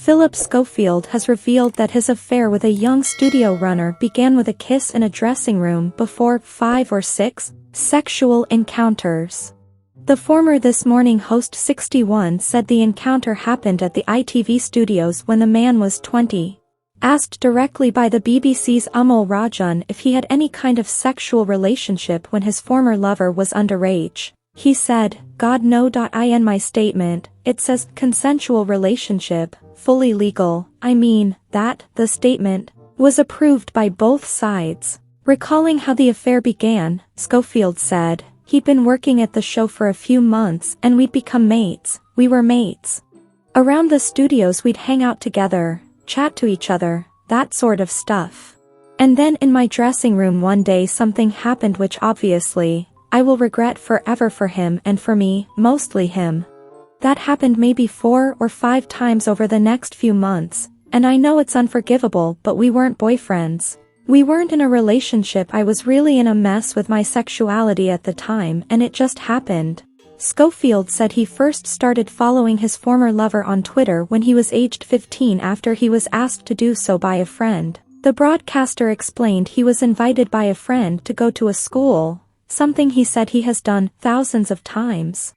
Phillip Schofield has revealed that his affair with a young studio runner began with a kiss in a dressing room before 5 or 6 sexual encounters. The former This Morning host 61 said the encounter happened at the ITV Studios when the man was 20. Asked directly by the BBC's Amol Rajan if he had any kind of sexual relationship when his former lover was underage, he said, "God no. In my statement, it says consensual relationship, fully legal. I mean, that, the statement, was approved by both sides." Recalling how the affair began, Schofield said, "He'd been working at the show for a few months and we'd become mates. We were mates. Around the studios we'd hang out together, chat to each other, that sort of stuff. And then in my dressing room one day something happened which obviously, I will regret forever for him and for me, mostly him. That happened maybe 4 or 5 times over the next few months, and I know it's unforgivable, but we weren't boyfriends. We weren't in a relationship. I was really in a mess with my sexuality at the time and it just happened." Scofield said he first started following his former lover on Twitter when he was aged 15 after he was asked to do so by a friend. The broadcaster explained he was invited by a friend to go to a school, something he said he has done thousands of times.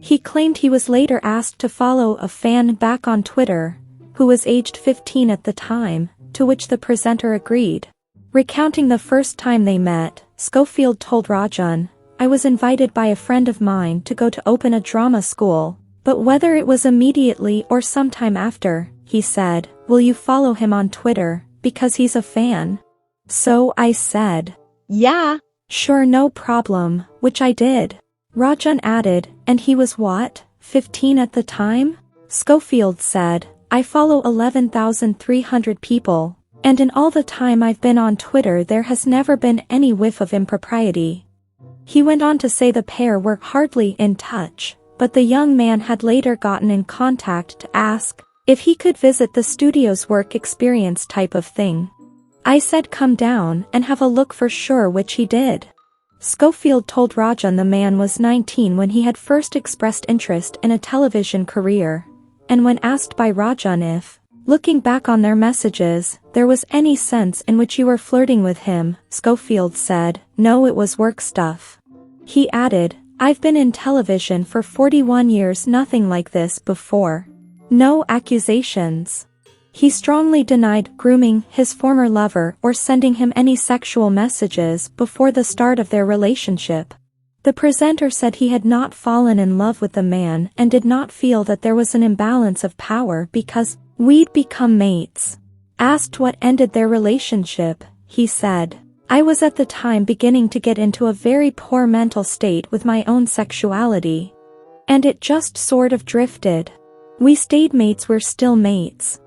He claimed he was later asked to follow a fan back on Twitter, who was aged 15 at the time, to which the presenter agreed. Recounting the first time they met, Schofield told Rajan, "I was invited by a friend of mine to go to open a drama school, but whether it was immediately or sometime after, he said, 'Will you follow him on Twitter, because he's a fan?' So I said, 'Yeah, sure, no problem,' which I did." Rajan added, "And he was what, 15 at the time?" Schofield said, "I follow 11,300 people. And in all the time I've been on Twitter there has never been any whiff of impropriety." He went on to say the pair were hardly in touch, but the young man had later gotten in contact to ask if he could visit the studio's work experience type of thing. "I said come down and have a look for sure," which he did. Schofield told Rajan the man was 19 when he had first expressed interest in a television career, and when asked by Rajan if, looking back on their messages, there was any sense in which you were flirting with him, Schofield said, "No, it was work stuff." He added, "I've been in television for 41 years, nothing like this before. No accusations." He strongly denied grooming his former lover or sending him any sexual messages before the start of their relationship. The presenter said he had not fallen in love with the man and did not feel that there was an imbalance of power because we'd become mates. Asked what ended their relationship, he said, "I was at the time beginning to get into a very poor mental state with my own sexuality. And it just sort of drifted. We stayed mates, we're still mates.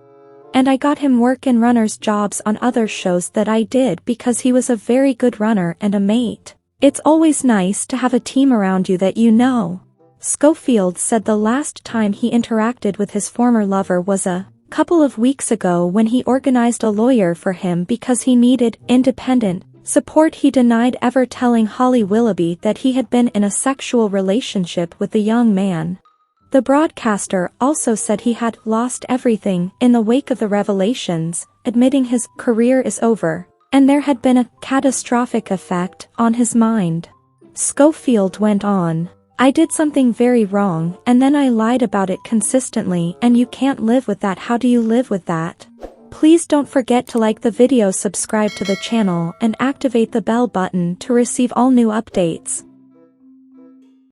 And I got him work and runner's jobs on other shows that I did because he was a very good runner and a mate. It's always nice to have a team around you that you know." Schofield said the last time he interacted with his former lover was a couple of weeks ago when he organized a lawyer for him because he needed independent support. He denied ever telling Holly Willoughby that he had been in a sexual relationship with the young man. The broadcaster also said he had lost everything in the wake of the revelations, admitting his career is over, and there had been a catastrophic effect on his mind. Schofield went on, "I did something very wrong and then I lied about it consistently, and you can't live with that. How do you live with that? Please don't forget to like the video, subscribe to the channel and activate the bell button to receive all new updates."